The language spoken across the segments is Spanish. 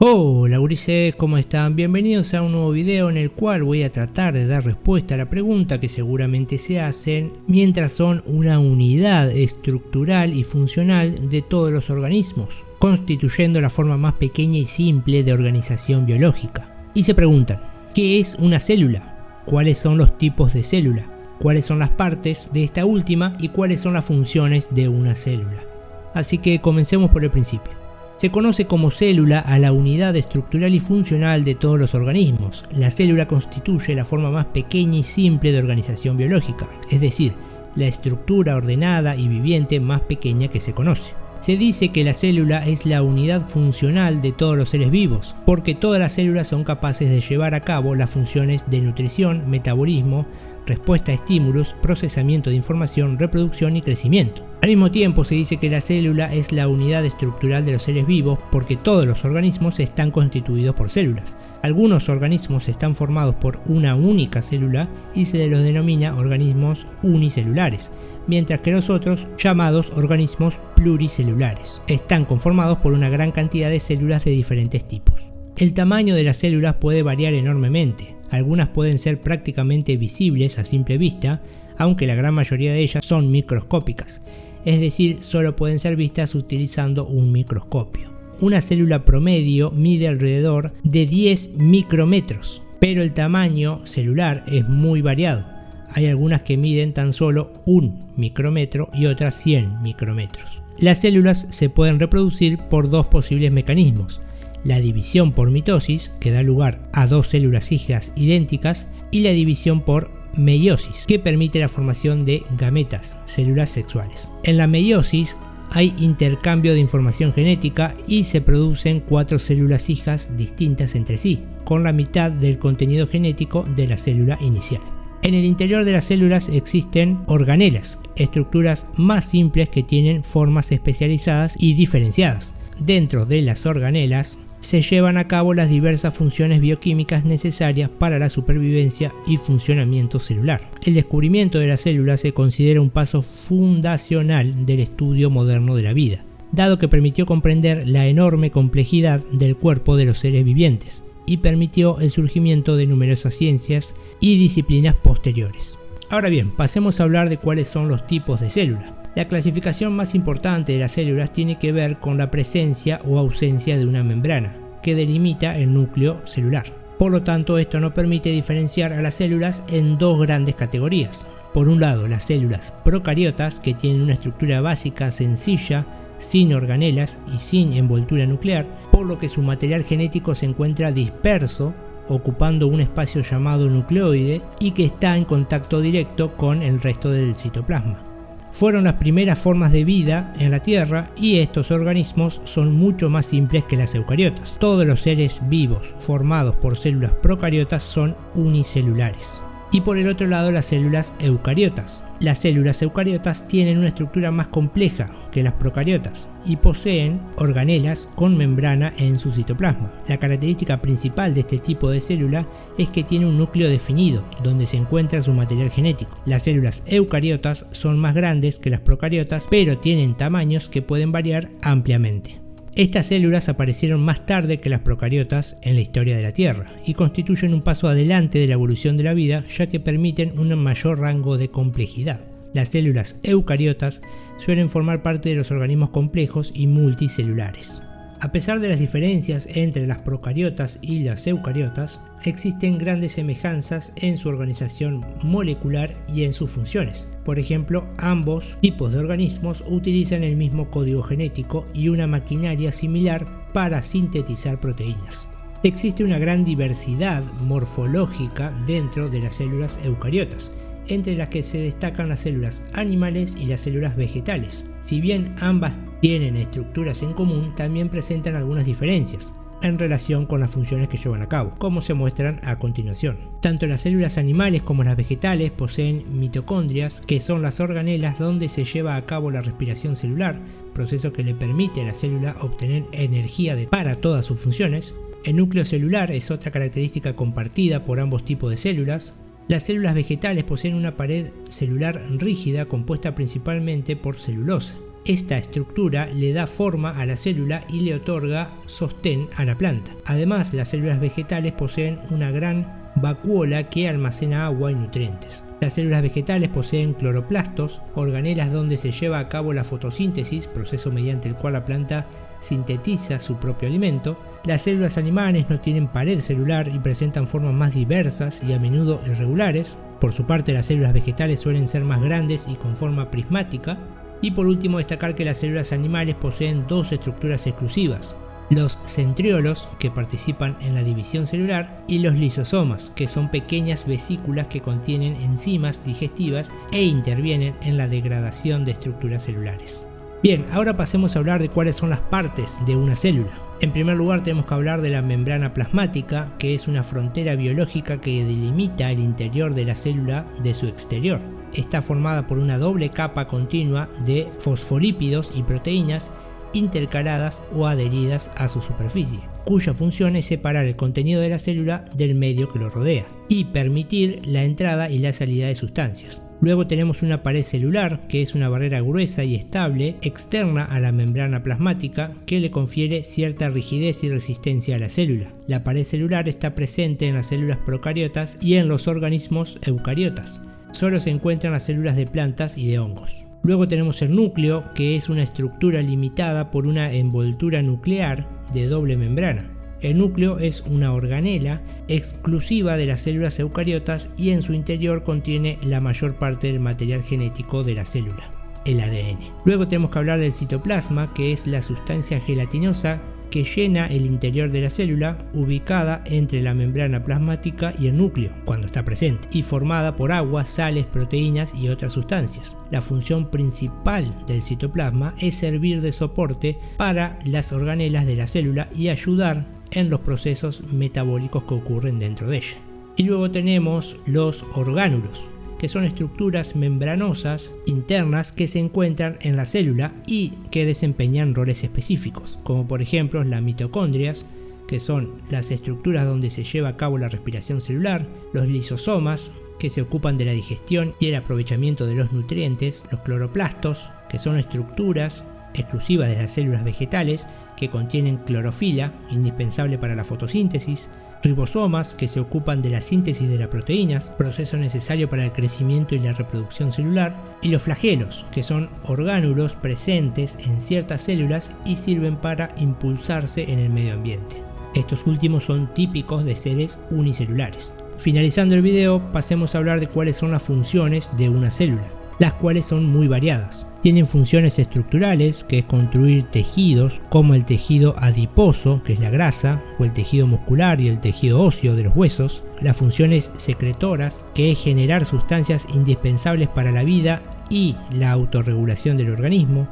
Hola gurises, ¿cómo están? Bienvenidos a un nuevo video en el cual voy a tratar de dar respuesta a la pregunta que seguramente se hacen mientras son una unidad estructural y funcional de todos los organismos, constituyendo la forma más pequeña y simple de organización biológica. Y se preguntan, ¿qué es una célula? ¿Cuáles son los tipos de célula? ¿Cuáles son las partes de esta última? ¿Y cuáles son las funciones de una célula? Así que comencemos por el principio. Se conoce como célula a la unidad estructural y funcional de todos los organismos. La célula constituye la forma más pequeña y simple de organización biológica, es decir, la estructura ordenada y viviente más pequeña que se conoce. Se dice que la célula es la unidad funcional de todos los seres vivos, porque todas las células son capaces de llevar a cabo las funciones de nutrición, metabolismo, respuesta a estímulos, procesamiento de información, reproducción y crecimiento. Al mismo tiempo se dice que la célula es la unidad estructural de los seres vivos porque todos los organismos están constituidos por células. Algunos organismos están formados por una única célula y se los denomina organismos unicelulares, mientras que los otros, llamados organismos pluricelulares, están conformados por una gran cantidad de células de diferentes tipos. El tamaño de las células puede variar enormemente. Algunas pueden ser prácticamente visibles a simple vista, aunque la gran mayoría de ellas son microscópicas, es decir, solo pueden ser vistas utilizando un microscopio. Una célula promedio mide alrededor de 10 micrómetros, pero el tamaño celular es muy variado. Hay algunas que miden tan solo 1 micrómetro y otras 100 micrómetros. Las células se pueden reproducir por dos posibles mecanismos: la división por mitosis, que da lugar a dos células hijas idénticas, y la división por meiosis, que permite la formación de gametas, células sexuales. En la meiosis hay intercambio de información genética y se producen 4 células hijas distintas entre sí, con la mitad del contenido genético de la célula inicial. En el interior de las células existen organelas, estructuras más simples que tienen formas especializadas y diferenciadas. Dentro de las organelas se llevan a cabo las diversas funciones bioquímicas necesarias para la supervivencia y funcionamiento celular. El descubrimiento de la célula se considera un paso fundacional del estudio moderno de la vida, dado que permitió comprender la enorme complejidad del cuerpo de los seres vivientes y permitió el surgimiento de numerosas ciencias y disciplinas posteriores. Ahora bien, pasemos a hablar de cuáles son los tipos de célula. La clasificación más importante de las células tiene que ver con la presencia o ausencia de una membrana, que delimita el núcleo celular. Por lo tanto, esto nos permite diferenciar a las células en dos grandes categorías. Por un lado, las células procariotas, que tienen una estructura básica sencilla, sin organelas y sin envoltura nuclear, por lo que su material genético se encuentra disperso, ocupando un espacio llamado nucleoide y que está en contacto directo con el resto del citoplasma. Fueron las primeras formas de vida en la Tierra y estos organismos son mucho más simples que las eucariotas. Todos los seres vivos formados por células procariotas son unicelulares. Y por el otro lado, las células eucariotas. Las células eucariotas tienen una estructura más compleja que las procariotas y poseen organelas con membrana en su citoplasma. La característica principal de este tipo de célula es que tiene un núcleo definido, donde se encuentra su material genético. Las células eucariotas son más grandes que las procariotas, pero tienen tamaños que pueden variar ampliamente. Estas células aparecieron más tarde que las procariotas en la historia de la Tierra y constituyen un paso adelante de la evolución de la vida, ya que permiten un mayor rango de complejidad. Las células eucariotas suelen formar parte de los organismos complejos y multicelulares. A pesar de las diferencias entre las procariotas y las eucariotas, existen grandes semejanzas en su organización molecular y en sus funciones. Por ejemplo, ambos tipos de organismos utilizan el mismo código genético y una maquinaria similar para sintetizar proteínas. Existe una gran diversidad morfológica dentro de las células eucariotas, entre las que se destacan las células animales y las células vegetales. Si bien ambas tienen estructuras en común, también presentan algunas diferencias en relación con las funciones que llevan a cabo, como se muestran a continuación. Tanto las células animales como las vegetales poseen mitocondrias, que son las organelas donde se lleva a cabo la respiración celular, proceso que le permite a la célula obtener energía para todas sus funciones. El núcleo celular es otra característica compartida por ambos tipos de células. Las células vegetales poseen una pared celular rígida compuesta principalmente por celulosa. Esta estructura le da forma a la célula y le otorga sostén a la planta. Además, las células vegetales poseen una gran vacuola que almacena agua y nutrientes. Las células vegetales poseen cloroplastos, organelas donde se lleva a cabo la fotosíntesis, proceso mediante el cual la planta sintetiza su propio alimento. Las células animales no tienen pared celular y presentan formas más diversas y a menudo irregulares. Por su parte, las células vegetales suelen ser más grandes y con forma prismática. Y por último, destacar que las células animales poseen dos estructuras exclusivas: los centriolos, que participan en la división celular, y los lisosomas, que son pequeñas vesículas que contienen enzimas digestivas e intervienen en la degradación de estructuras celulares. Bien, ahora pasemos a hablar de cuáles son las partes de una célula. En primer lugar, tenemos que hablar de la membrana plasmática, que es una frontera biológica que delimita el interior de la célula de su exterior. Está formada por una doble capa continua de fosfolípidos y proteínas intercaladas o adheridas a su superficie, cuya función es separar el contenido de la célula del medio que lo rodea y permitir la entrada y la salida de sustancias. Luego tenemos una pared celular, que es una barrera gruesa y estable externa a la membrana plasmática que le confiere cierta rigidez y resistencia a la célula. La pared celular está presente en las células procariotas y en los organismos eucariotas. Solo se encuentran las células de plantas y de hongos. Luego tenemos el núcleo, que es una estructura limitada por una envoltura nuclear de doble membrana. El núcleo es una organela exclusiva de las células eucariotas y en su interior contiene la mayor parte del material genético de la célula, el ADN. Luego tenemos que hablar del citoplasma, que es la sustancia gelatinosa que llena el interior de la célula, ubicada entre la membrana plasmática y el núcleo, cuando está presente, y formada por agua, sales, proteínas y otras sustancias. La función principal del citoplasma es servir de soporte para las organelas de la célula y ayudar en los procesos metabólicos que ocurren dentro de ella. Y luego tenemos los orgánulos, que son estructuras membranosas internas que se encuentran en la célula y que desempeñan roles específicos, como por ejemplo las mitocondrias, que son las estructuras donde se lleva a cabo la respiración celular, los lisosomas, que se ocupan de la digestión y el aprovechamiento de los nutrientes, los cloroplastos, que son estructuras exclusivas de las células vegetales que contienen clorofila, indispensable para la fotosíntesis, ribosomas, que se ocupan de la síntesis de las proteínas, proceso necesario para el crecimiento y la reproducción celular, y los flagelos, que son orgánulos presentes en ciertas células y sirven para impulsarse en el medio ambiente. Estos últimos son típicos de seres unicelulares. Finalizando el video, pasemos a hablar de cuáles son las funciones de una célula, las cuales son muy variadas. Tienen funciones estructurales, que es construir tejidos, como el tejido adiposo, que es la grasa, o el tejido muscular y el tejido óseo de los huesos. Las funciones secretoras, que es generar sustancias indispensables para la vida y la autorregulación del organismo.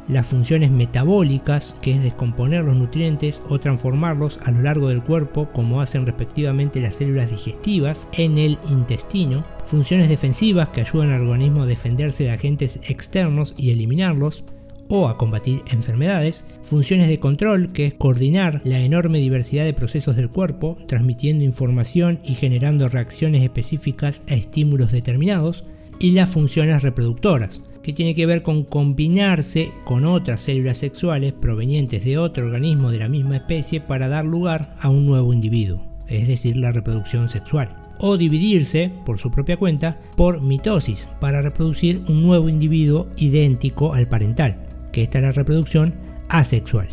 Las funciones metabólicas, que es descomponer los nutrientes o transformarlos a lo largo del cuerpo, como hacen respectivamente las células digestivas en el intestino. Funciones defensivas, que ayudan al organismo a defenderse de agentes externos y eliminarlos, o a combatir enfermedades. Funciones de control, que es coordinar la enorme diversidad de procesos del cuerpo, transmitiendo información y generando reacciones específicas a estímulos determinados. Y las funciones reproductoras, que tiene que ver con combinarse con otras células sexuales provenientes de otro organismo de la misma especie para dar lugar a un nuevo individuo, es decir, la reproducción sexual. O dividirse, por su propia cuenta, por mitosis, para reproducir un nuevo individuo idéntico al parental, que esta es la reproducción asexual.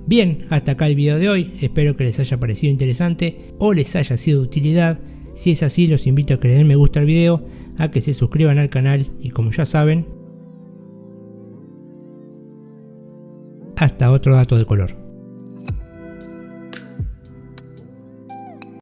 Bien, hasta acá el video de hoy, espero que les haya parecido interesante o les haya sido de utilidad. Si es así, los invito a que le den me gusta al video, a que se suscriban al canal y, como ya saben, hasta otro dato de color.